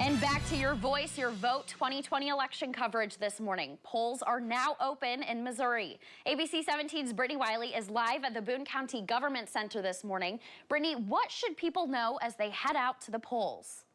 And back to Your Voice, Your Vote 2020 election coverage this morning. Polls are now open in Missouri. ABC 17's Brittany Wiley is live at the Boone County Government Center this morning. Brittany, what should people know as they head out to the polls?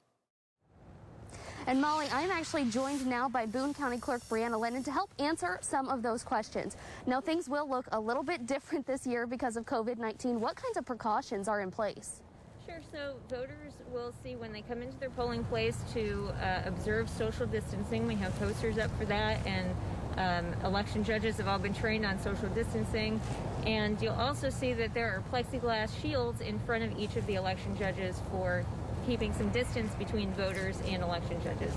And Molly, I'm actually joined now by Boone County Clerk Brianna Lennon to help answer some of those questions. Now, things will look a little bit different this year because of COVID-19. What kinds of precautions are in place? Sure. So voters will see when they come into their polling place to observe social distancing. We have posters up for that, and election judges have all been trained on social distancing. And you'll also see that there are plexiglass shields in front of each of the election judges for keeping some distance between voters and election judges.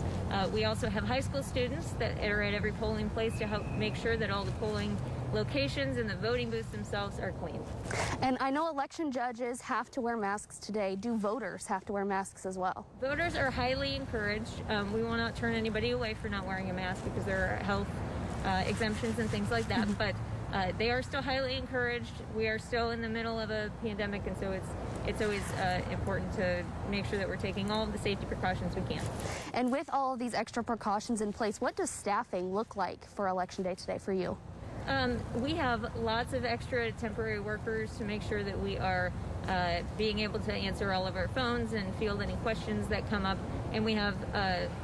We also have high school students that are at every polling place to help make sure that all the polling locations and the voting booths themselves are clean. And I know election judges have to wear masks today. Do voters have to wear masks as well? Voters are highly encouraged. We will not turn anybody away for not wearing a mask because there are health exemptions and things like that. But they are still highly encouraged. We are still in the middle of a pandemic, and so it's always important to make sure that we're taking all of the safety precautions we can. And with all of these extra precautions in place, what does staffing look like for Election Day today for you? We have lots of extra temporary workers to make sure that we are being able to answer all of our phones and field any questions that come up. And we have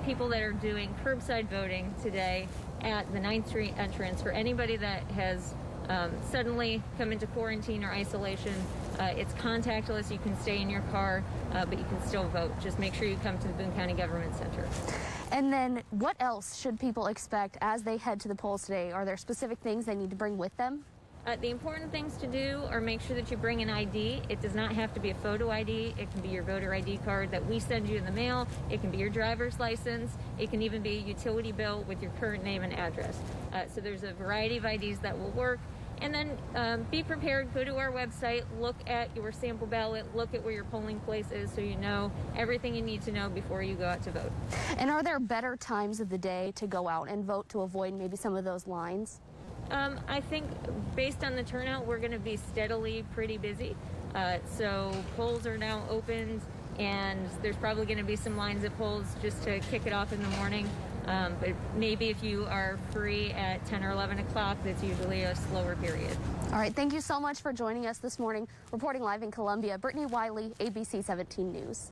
people that are doing curbside voting today at the 9th Street entrance for anybody that has suddenly come into quarantine or isolation. It's contactless. You can stay in your car, but you can still vote. Just make sure you come to the Boone County Government Center. And then what else should people expect as they head to the polls today? Are there specific things they need to bring with them? The important things to do are make sure that you bring an ID. It does not have to be a photo ID. It can be your voter ID card that we send you in the mail. It can be your driver's license. It can even be a utility bill with your current name and address. So there's a variety of IDs that will work. And then be prepared, go to our website, look at your sample ballot, look at where your polling place is so you know everything you need to know before you go out to vote. And are there better times of the day to go out and vote to avoid maybe some of those lines? I think based on the turnout, we're going to be steadily pretty busy. So polls are now opened, and there's probably going to be some lines at polls just to kick it off in the morning. But maybe if you are free at 10 or 11 o'clock, that's usually a slower period. All right, thank you so much for joining us this morning. Reporting live in Columbia, Brittany Wiley, ABC 17 News.